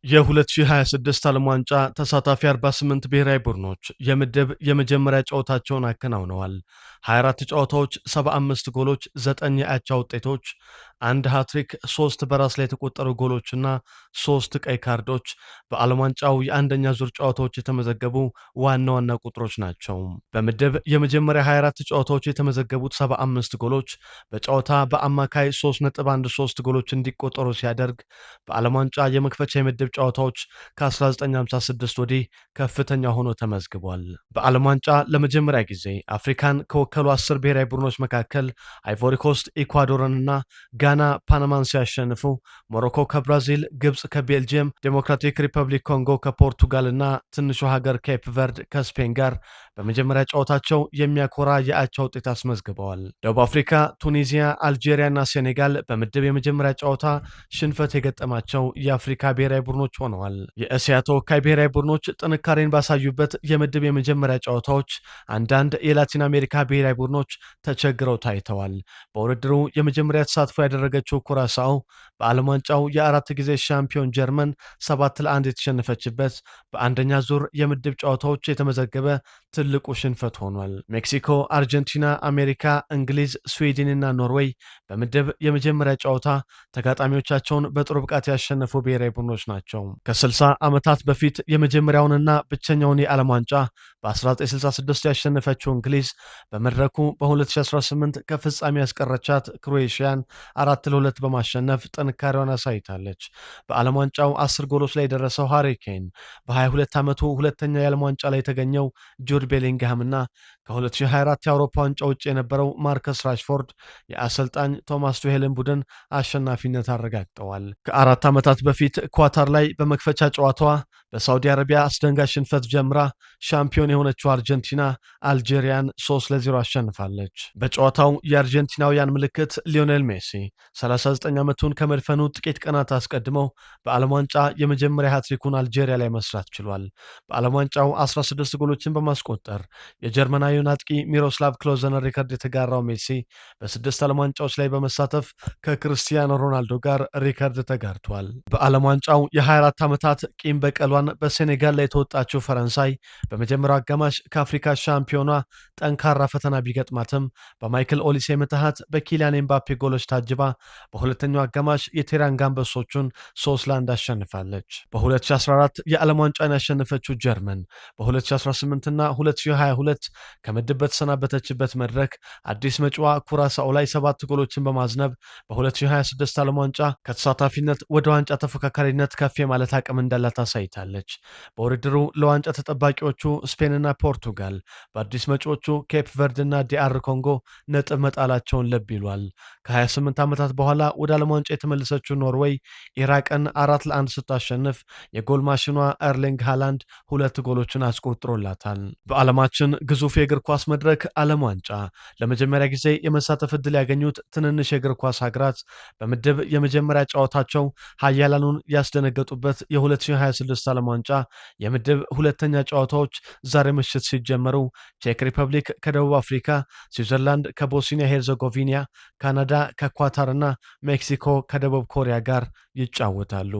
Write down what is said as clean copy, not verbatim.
የ2026 ዓለም ዋንጫ ተሳታፊ 48 ብሔራዊ ቡድኖች የምድብ የመጀመሪያ ጨዋታቸውን አከናውነዋል። 24 ጨዋታዎች፣ 75 ጎሎች፣ 9 የአቻ ውጤቶች፣ አንድ ሃትሪክ፣ 3 በራስ ላይ የተቆጠሩ ጎሎችና 3 ቀይ ካርዶች በዓለም ዋንጫው የአንደኛ ዙር ጨዋታዎች የተመዘገቡ ዋና ዋና ቁጥሮች ናቸው። በምድብ የመጀመሪያ 24 ጨዋታዎች የተመዘገቡት 75 ጎሎች በጨዋታ በአማካይ 3.13 ጎሎች እንዲቆጠሩ ሲያደርግ በዓለም ዋንጫ የመክፈቻ የምድብ ጨዋታዎች ከ1956 ወዲህ ከፍተኛ ሆኖ ተመዝግቧል። በዓለም ዋንጫ ለመጀመሪያ ጊዜ አፍሪካን ከወከሉ 10 ብሔራዊ ቡድኖች መካከል አይቮሪኮስት ኢኳዶርንና ጋና ፓናማን ሲያሸንፉ፣ ሞሮኮ ከብራዚል፣ ግብፅ ከቤልጅየም፣ ዴሞክራቲክ ሪፐብሊክ ኮንጎ ከፖርቱጋልና ትንሹ ሀገር ኬፕ ቨርድ ከስፔን ጋር በመጀመሪያ ጨዋታቸው የሚያኮራ የአቻ ውጤት አስመዝግበዋል። ደቡብ አፍሪካ፣ ቱኒዚያ፣ አልጄሪያና ሴኔጋል በምድብ የመጀመሪያ ጨዋታ ሽንፈት የገጠማቸው የአፍሪካ ብሔራዊ ቡድኖች ሆነዋል። የእስያ ተወካይ ብሔራዊ ቡድኖች ጥንካሬን ባሳዩበት የምድብ የመጀመሪያ ጨዋታዎች አንዳንድ የላቲን አሜሪካ ብሔራዊ ቡድኖች ተቸግረው ታይተዋል። በውድድሩ የመጀመሪያ ተሳትፎ ያደረገችው ኩራሳኦ በዓለም ዋንጫው የአራት ጊዜ ሻምፒዮን ጀርመን 7-1 የተሸነፈችበት በአንደኛ ዙር የምድብ ጨዋታዎች የተመዘገበ ትልቁ ሽንፈት ሆኗል። ሜክሲኮ፣ አርጀንቲና፣ አሜሪካ፣ እንግሊዝ፣ ስዊድንና ኖርዌይ በምድብ የመጀመሪያ ጨዋታ ተጋጣሚዎቻቸውን በጥሩ ብቃት ያሸነፉ ብሔራዊ ቡድኖች ናቸው። ከ60 ዓመታት በፊት የመጀመሪያውንና ብቸኛውን የዓለም ዋንጫ በ1966 ያሸነፈችው እንግሊዝ በመድረኩ በ2018 ከፍጻሜ ያስቀረቻት ክሮኤሽያን 4-2 በማሸነፍ ጥንካሬዋን አሳይታለች። በዓለም ዋንጫው 10 ጎሎች ላይ የደረሰው ሃሪ ኬን በ22 ዓመቱ ሁለተኛ የዓለም ዋንጫ ላይ የተገኘው ጁድ ቤሊንግሃምና ከ2024 የአውሮፓ ዋንጫ ውጭ የነበረው ማርከስ ራሽፎርድ የአሰልጣኝ ቶማስ ቱሄልን ቡድን አሸናፊነት አረጋግጠዋል። ከ4 ዓመታት በፊት ኳታር ላይ በመክፈቻ ጨዋታዋ በሳውዲ አረቢያ አስደንጋጭ ሽንፈት ጀምራ ሻምፒዮን የሆነችው አርጀንቲና አልጄሪያን 3-0 አሸንፋለች። በጨዋታው የአርጀንቲናውያን ምልክት ሊዮኔል ሜሲ 39 ዓመቱን ከመድፈኑ ጥቂት ቀናት አስቀድመው በዓለም ዋንጫ የመጀመሪያ ሃትሪኩን አልጄሪያ ላይ መስራት ችሏል። በዓለም ዋንጫው 16 ጎሎችን በማስቆጠር የጀርመናዊውን አጥቂ ሚሮስላቭ ክሎዘን ሪከርድ የተጋራው ሜሲ በ6 ዓለም ዋንጫዎች ላይ በመሳተፍ ከክርስቲያኖ ሮናልዶ ጋር ሪከርድ ተጋርቷል። በዓለም ዋንጫው የ24 ዓመታት ቂም በቀሏን በሴኔጋል ላይ የተወጣችው ፈረንሳይ በመጀመሪያው አጋማሽ ከአፍሪካ ሻምፒዮኗ ጠንካራ ፈተና ቢገጥማትም በማይክል ኦሊሴ ምትሃት በኪሊያን ኤምባፔ ጎሎች ታጅባ በሁለተኛው አጋማሽ የቴራንጋ አንበሶቹን 3-1 አሸንፋለች። በ2014 የዓለም ዋንጫን ያሸነፈችው ጀርመን በ2018 እና 2022 ከምድብ በተሰናበተችበት መድረክ አዲስ መጪዋ ኩራሳኦ ላይ 7 ጎሎችን በማዝነብ በ2026 ዓለም ዋንጫ ከተሳታፊነት ወደ ዋንጫ ተፎካካሪነት ከፍ የማለት አቅም እንዳላት አሳይታለች። በውድድሩ ለዋንጫ ተጠባቂዎቹ ስፔንና ፖርቱጋል በአዲስ መጪዎቹ ኬፕ ቨርድና ዲአር ኮንጎ ነጥብ መጣላቸውን ልብ ይሏል። ከ28 ዓመታት በኋላ ወደ ዓለም ዋንጫ የተመለሰችው ኖርዌይ ኢራቅን 4-1 ስታሸንፍ የጎል ማሽኗ ኤርሊንግ ሃላንድ 2 ጎሎችን አስቆጥሮላታል። በዓለማችን ግዙፍ የእግር ኳስ መድረክ ዓለም ዋንጫ ለመጀመሪያ ጊዜ የመሳተፍ ዕድል ያገኙት ትንንሽ የእግር ኳስ ሀገራት በምድብ የመጀመሪያ ጨዋታቸው ሀያላኑን ያስደነገጡበት የ2026 ዓለም ዋንጫ የምድብ ሁለተኛ ጨዋታዎች ዛሬ ምሽት ሲጀመሩ ቼክ ሪፐብሊክ ከደቡብ አፍሪካ፣ ስዊዘርላንድ ከቦስኒያ ሄርዘጎቪና፣ ካናዳ ከኳታርና ሜክሲኮ ከደቡብ ኮሪያ ጋር ይጫወታሉ።